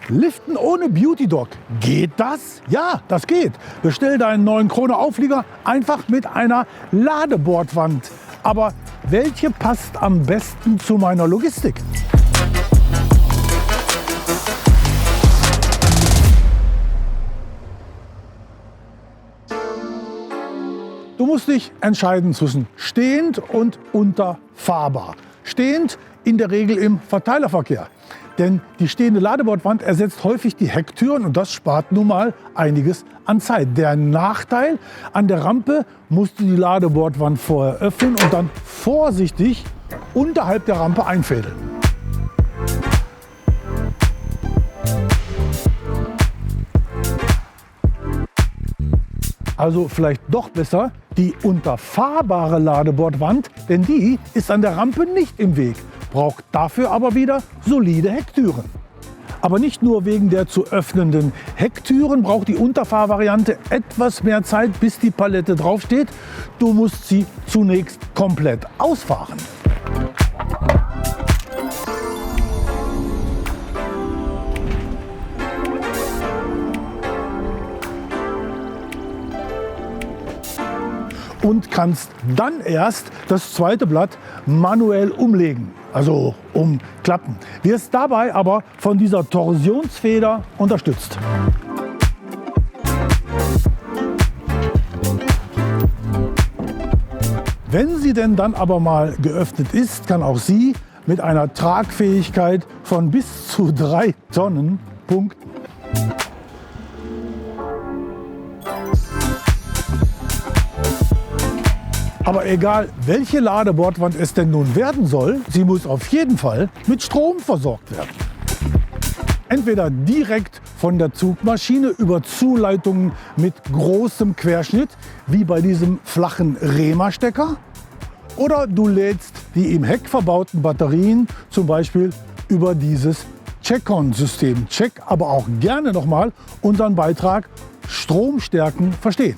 Liften ohne Beauty Dock. Geht das? Ja, das geht. Bestell deinen neuen Krone-Auflieger einfach mit einer Ladebordwand. Aber welche passt am besten zu meiner Logistik? Du musst dich entscheiden zwischen stehend und unterfahrbar. Stehend in der Regel im Verteilerverkehr. Denn die stehende Ladebordwand ersetzt häufig die Hecktüren und das spart nun mal einiges an Zeit. Der Nachteil: an der Rampe musst du die Ladebordwand vorher öffnen und dann vorsichtig unterhalb der Rampe einfädeln. Also vielleicht doch besser die unterfahrbare Ladebordwand, denn die ist an der Rampe nicht im Weg, braucht dafür aber wieder solide Hecktüren. Aber nicht nur wegen der zu öffnenden Hecktüren braucht die Unterfahrvariante etwas mehr Zeit, bis die Palette draufsteht. Du musst sie zunächst komplett ausfahren. Und kannst dann erst das zweite Blatt manuell umlegen, also umklappen. Wirst dabei aber von dieser Torsionsfeder unterstützt. Wenn sie denn dann aber mal geöffnet ist, kann auch sie mit einer Tragfähigkeit von bis zu 3 Tonnen punkten. Aber egal, welche Ladebordwand es denn nun werden soll, sie muss auf jeden Fall mit Strom versorgt werden. Entweder direkt von der Zugmaschine über Zuleitungen mit großem Querschnitt, wie bei diesem flachen Rema-Stecker, oder du lädst die im Heck verbauten Batterien zum Beispiel über dieses Check-on-System. Check aber auch gerne nochmal unseren Beitrag Stromstärken verstehen.